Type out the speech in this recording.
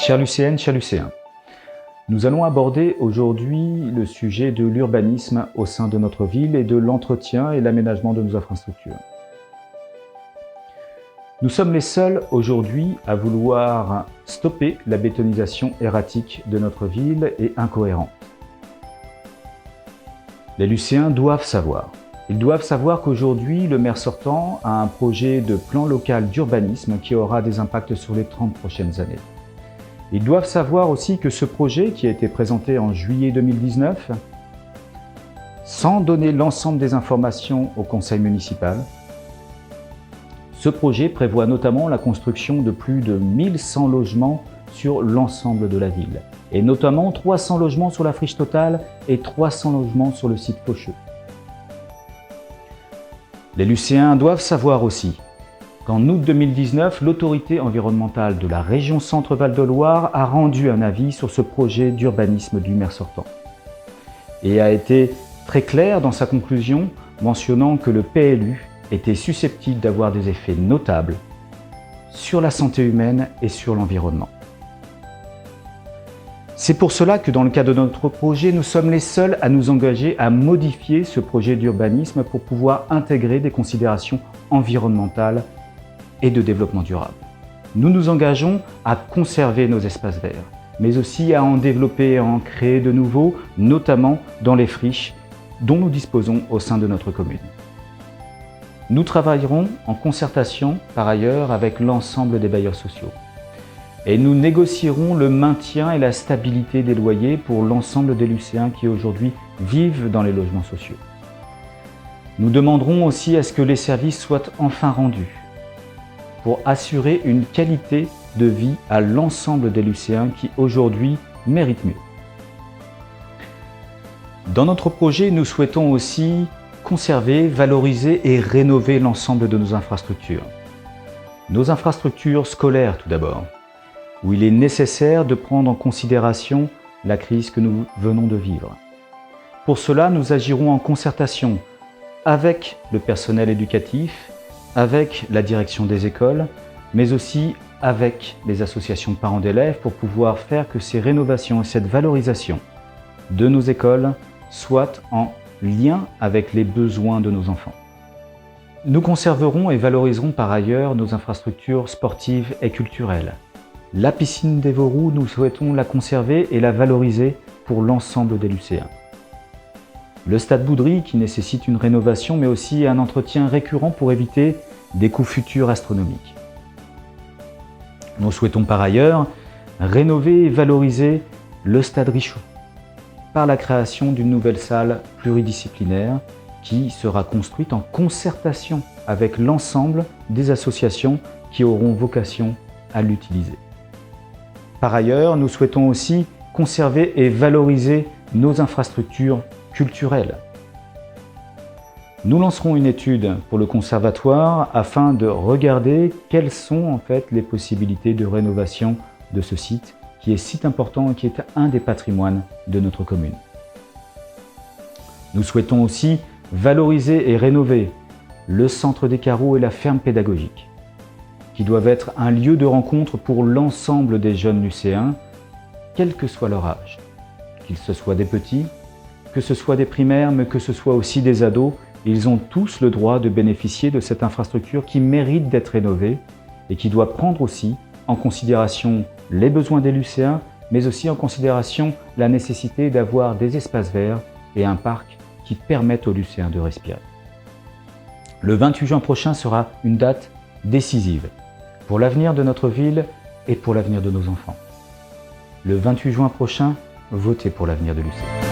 Chers lycéennes, chers lycéens, nous allons aborder aujourd'hui le sujet de l'urbanisme au sein de notre ville et de l'entretien et l'aménagement de nos infrastructures. Nous sommes les seuls aujourd'hui à vouloir stopper la bétonisation erratique de notre ville et incohérente. Les lycéens doivent savoir. Ils doivent savoir qu'aujourd'hui, le maire sortant a un projet de plan local d'urbanisme qui aura des impacts sur les 30 prochaines années. Ils doivent savoir aussi que ce projet, qui a été présenté en juillet 2019, sans donner l'ensemble des informations au conseil municipal, ce projet prévoit notamment la construction de plus de 1100 logements sur l'ensemble de la ville, et notamment 300 logements sur la friche totale et 300 logements sur le site Faucheux. Les lycéens doivent savoir aussi qu'en août 2019, l'autorité environnementale de la région Centre-Val de Loire a rendu un avis sur ce projet d'urbanisme du maire sortant et a été très clair dans sa conclusion, mentionnant que le PLU était susceptible d'avoir des effets notables sur la santé humaine et sur l'environnement. C'est pour cela que dans le cadre de notre projet, nous sommes les seuls à nous engager à modifier ce projet d'urbanisme pour pouvoir intégrer des considérations environnementales et de développement durable. Nous nous engageons à conserver nos espaces verts, mais aussi à en développer et à en créer de nouveaux, notamment dans les friches dont nous disposons au sein de notre commune. Nous travaillerons en concertation, par ailleurs, avec l'ensemble des bailleurs sociaux. Et nous négocierons le maintien et la stabilité des loyers pour l'ensemble des lycéens qui aujourd'hui vivent dans les logements sociaux. Nous demanderons aussi à ce que les services soient enfin rendus pour assurer une qualité de vie à l'ensemble des lycéens qui aujourd'hui méritent mieux. Dans notre projet, nous souhaitons aussi conserver, valoriser et rénover l'ensemble de nos infrastructures. Nos infrastructures scolaires tout d'abord, où il est nécessaire de prendre en considération la crise que nous venons de vivre. Pour cela, nous agirons en concertation avec le personnel éducatif, avec la direction des écoles, mais aussi avec les associations de parents d'élèves pour pouvoir faire que ces rénovations et cette valorisation de nos écoles soient en lien avec les besoins de nos enfants. Nous conserverons et valoriserons par ailleurs nos infrastructures sportives et culturelles. La piscine des Vauroux, nous souhaitons la conserver et la valoriser pour l'ensemble des lycéens. Le stade Boudry, qui nécessite une rénovation, mais aussi un entretien récurrent pour éviter des coûts futurs astronomiques. Nous souhaitons par ailleurs rénover et valoriser le stade Richoux par la création d'une nouvelle salle pluridisciplinaire qui sera construite en concertation avec l'ensemble des associations qui auront vocation à l'utiliser. Par ailleurs, nous souhaitons aussi conserver et valoriser nos infrastructures culturelles. Nous lancerons une étude pour le conservatoire afin de regarder quelles sont en fait les possibilités de rénovation de ce site qui est site important et qui est un des patrimoines de notre commune. Nous souhaitons aussi valoriser et rénover le centre des carreaux et la ferme pédagogique, qui doivent être un lieu de rencontre pour l'ensemble des jeunes lycéens, quel que soit leur âge, qu'ils ce soient des petits, que ce soit des primaires, mais que ce soit aussi des ados, ils ont tous le droit de bénéficier de cette infrastructure qui mérite d'être rénovée et qui doit prendre aussi en considération les besoins des lycéens, mais aussi en considération la nécessité d'avoir des espaces verts et un parc qui permettent aux lycéens de respirer. Le 28 juin prochain sera une date décisive pour l'avenir de notre ville et pour l'avenir de nos enfants. Le 28 juin prochain, votez pour l'avenir de l'UC.